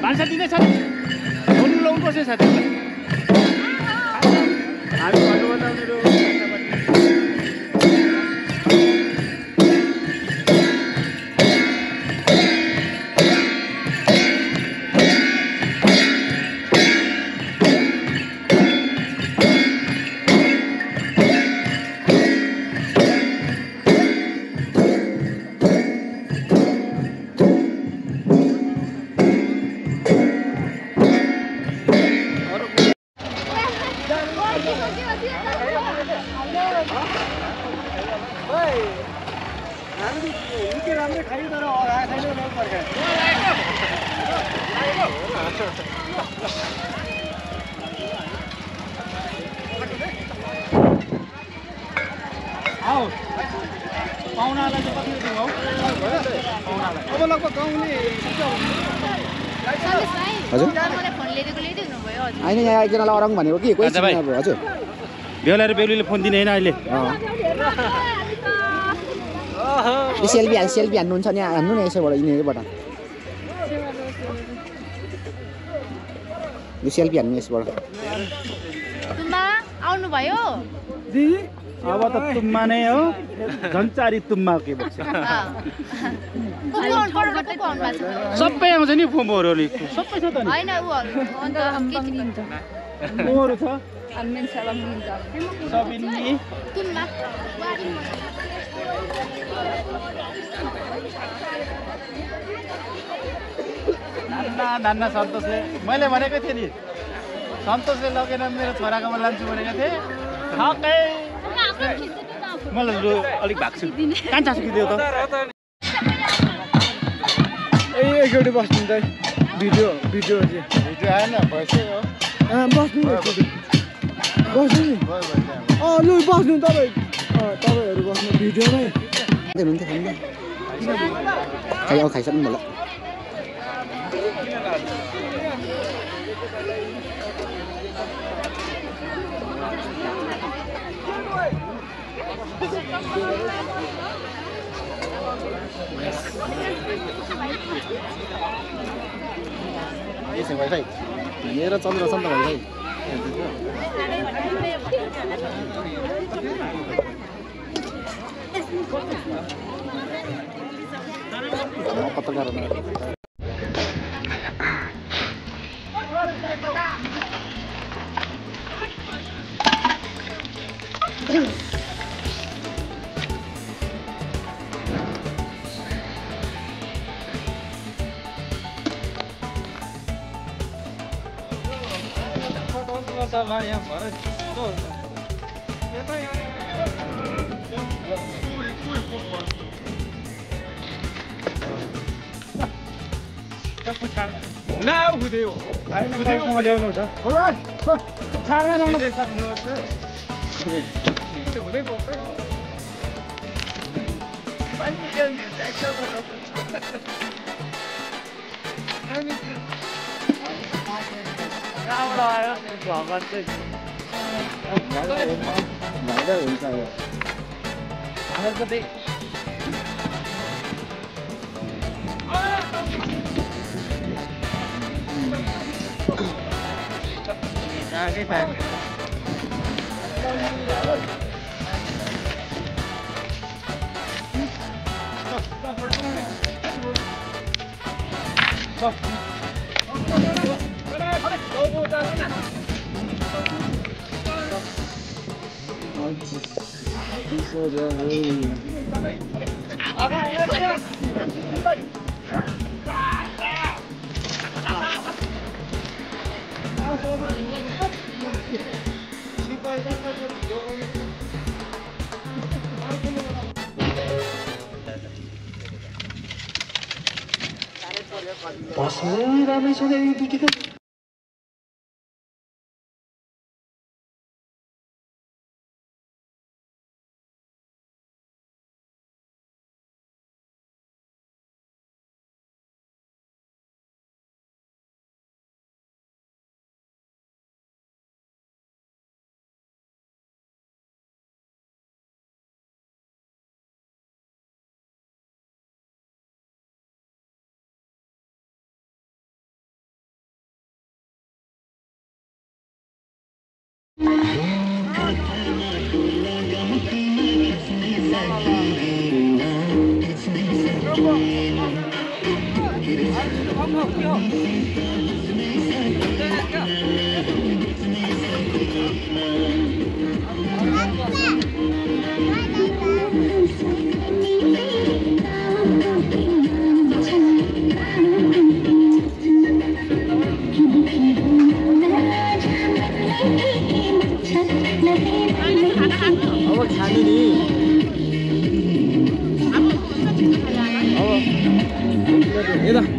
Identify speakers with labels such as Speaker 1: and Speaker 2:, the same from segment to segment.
Speaker 1: भान्सा दिँदै छ फोन लाउनुपर्छ साथी हामी भन्नु बताउनेहरू
Speaker 2: होइन यहाँ एकजनालाई अरङ भनेको कि कोही छैन अब हजुर
Speaker 1: बेहुला र बेहुलीले फोन दिने हैन अहिले
Speaker 2: सेल्फी हान्नुहुन्छ नि हान्नु न यसैबाट यिनीहरूबाट यो सेल्फी हान्नु यसबाट
Speaker 3: तुम्बा आउनु भयो
Speaker 1: दिदी अब त तुम्मा नै हो झन्चारी तुम्मा के भन्छ सबै आउँछ नि फोमहरुले सबै छ त नि
Speaker 3: हैन उ अन्त के छ
Speaker 1: मोहरु छ
Speaker 3: अन्मेन सबै मिल्छ
Speaker 1: सबिनी
Speaker 3: तुम्मा
Speaker 1: नाना सन्तोषले मैले भनेको थिएँ नि सन्तोषले लगेन मेरो छोराकोमा लान्छु भनेको थिएँ ठकै मलाई अलिक भाग्छु कहाँ चासो खिच्यो त
Speaker 2: ए एकचोटि बस्नु त भिडियो आएन भइसक्यो बस्नु बस्नु नि
Speaker 1: गयो भने
Speaker 2: लु बस्नु तपाईँ तपाईँहरू बस्नु भिडियोमै हुनुहुन्थ्यो खानु खै अब खाइसक्नु होला
Speaker 1: यसो वाइफाई
Speaker 2: मेरो चन्द्र छ नि त भाइ पत्रकार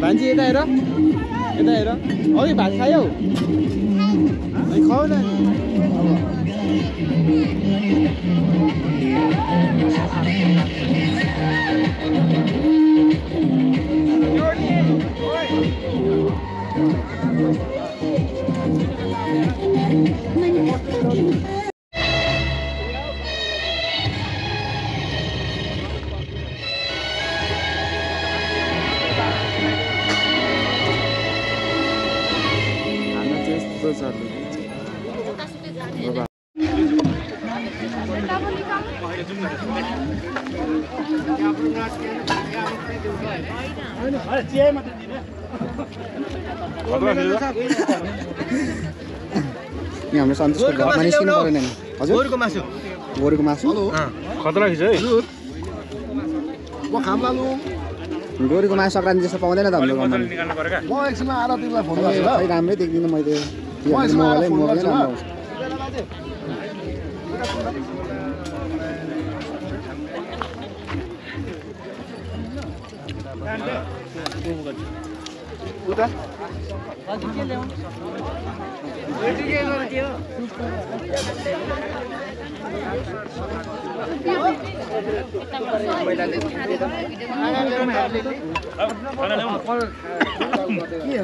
Speaker 2: भान्जी यता हेर अघि भात खायौ खुवाउ न यहाँ हाम्रो सन्तोषको घरमा निस्किनु परेन नि हजुर गोरुको मासु
Speaker 4: खतरा खिच है
Speaker 2: गोरुको मासु सङ्क्रान्ति जस्तो पाउँदैन त हाम्रो घरमा खै राम्रै देख्दिनँ मैले मोबाइलै राम्रो आउँछ
Speaker 1: उता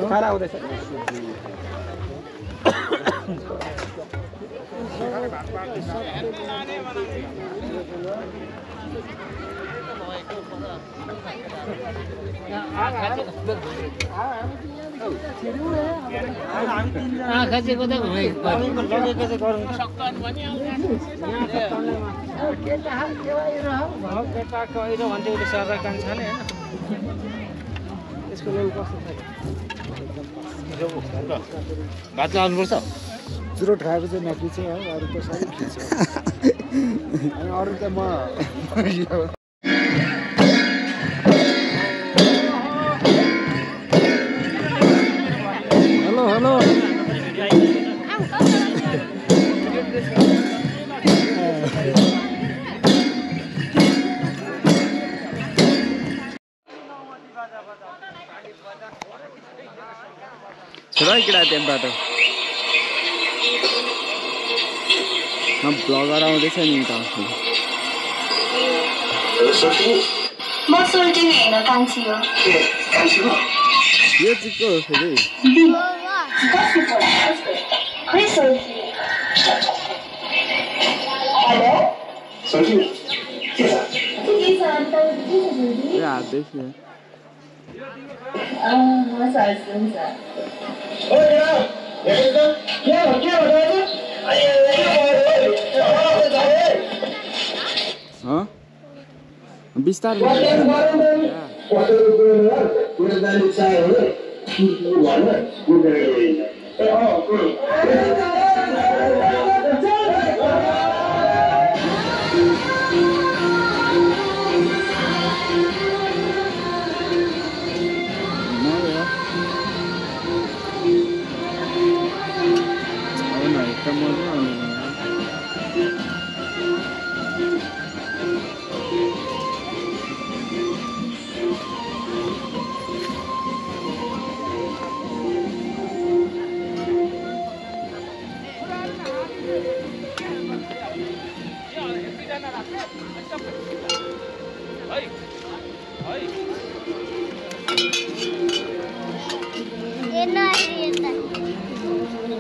Speaker 1: खाना हुँदैछ भात लाउनुपर्छ
Speaker 2: चुरोट खाएको चाहिँ नखिच्छ है अरू त सबै खिच्छ अनि अरू त म हेलो हेलो छोरा केटा त्यहाँ बाटो ब्लगर आउँदैछ नि त
Speaker 4: म सोल्टिङ हेर्न कान्छी हो
Speaker 2: यो चाहिँ को हो फेरि
Speaker 4: खै सोल्टी हेलो सोल्टी के छ अन्त
Speaker 2: हात देखियो बिस्तारै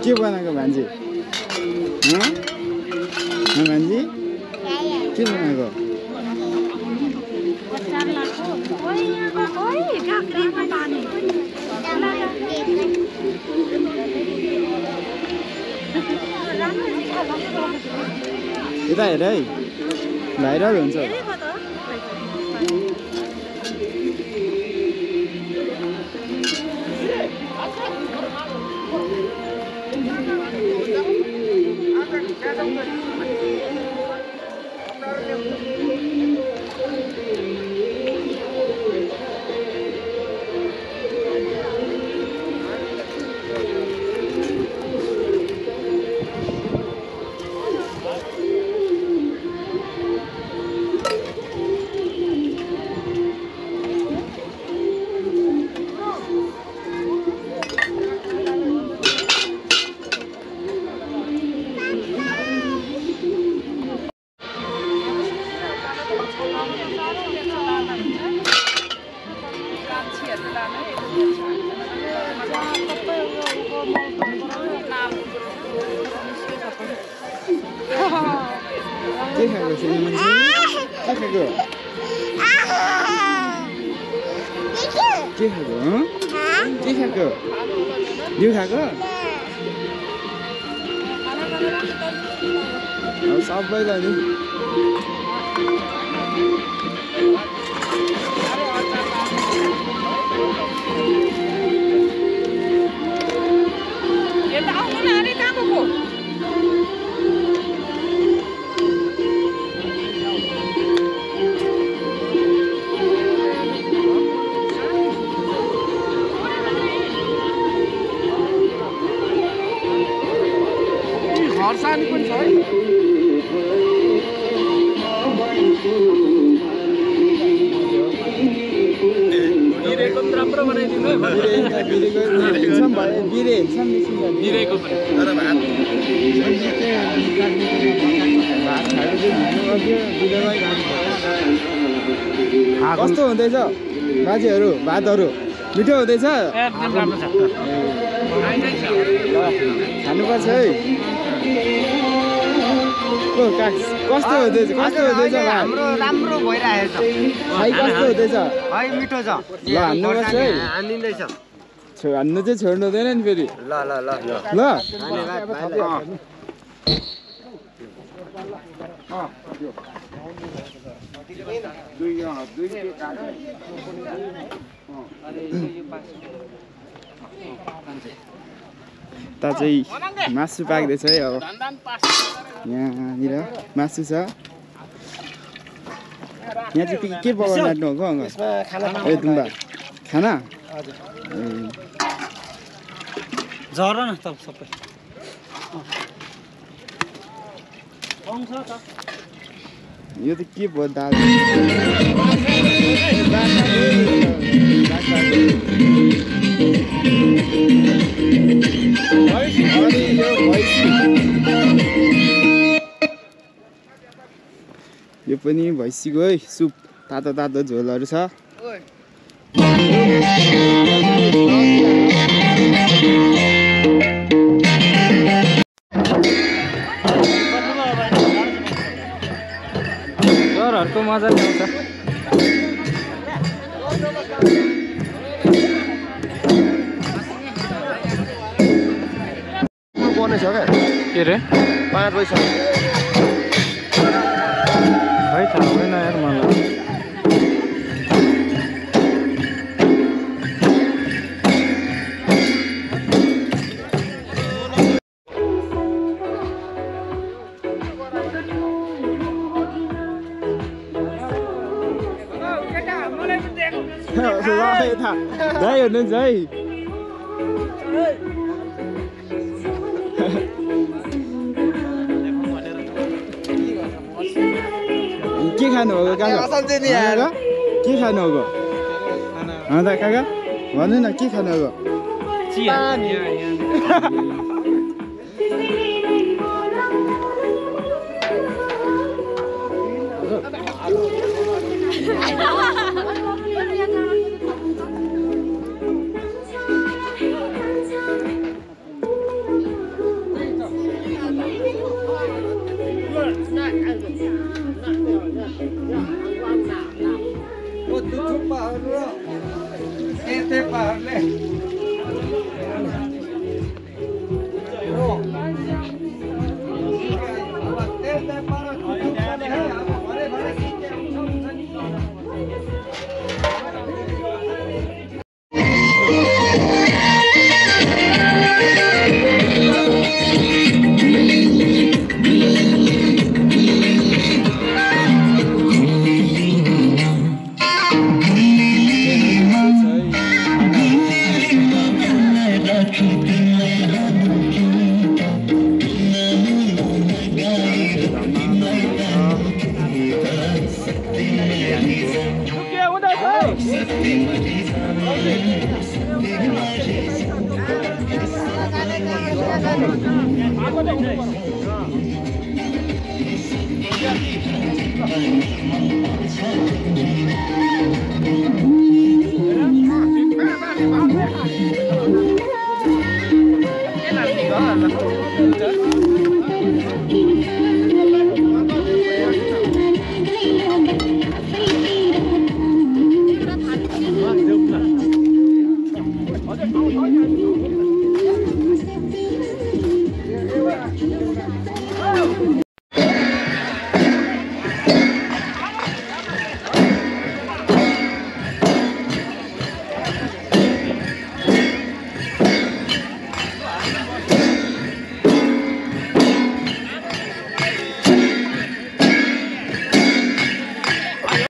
Speaker 2: के बनाएको भान्जी भान्जी के बनाएको यता हेर है भाइरल हुन्छ के खाएको छैन के खाएको के खाएको के खाएको यो खाएको सबैलाई नि हर्सानी पनि छ है
Speaker 1: राम्रो बनाइदिनु
Speaker 2: कस्तो हुँदैछ बाजेहरू भातहरू मिठो हुँदैछ
Speaker 1: एकदम राम्रो छ
Speaker 2: खानुपर्छ है कस्तो हुँदैछ
Speaker 5: हाम्रो राम्रो भइरहेछ
Speaker 2: खाइ कस्तो हुँदैछ
Speaker 5: है मिठो छ
Speaker 2: ल हान्नुपर्छ है
Speaker 5: हानिँदैछ
Speaker 2: हान्नु चाहिँ छोड्नु हुँदैन नि फेरि
Speaker 5: ल ल ल
Speaker 2: ल ता चाहिँ मासु पाक्दैछ है अब यहाँनिर मासु छ यहाँ चाहिँ के पकाउनु लाग्नु हो अङ्कल ए तुम्बा खाना
Speaker 5: झर न त सबै
Speaker 2: यो त के भयो दाल यो पनि भैँसीको है सुप तातो तातो झोलहरू छ सरहरूको मजा ल्याउँछ
Speaker 5: पर्ने छ क्या
Speaker 2: के रे
Speaker 5: 5 पैसा
Speaker 2: खै थाहा हुँदैन यार मलाई दाइ हुनुहुन्छ है के खानु हो काका के खानु हो अन्त काका भन्नु न के खानु हो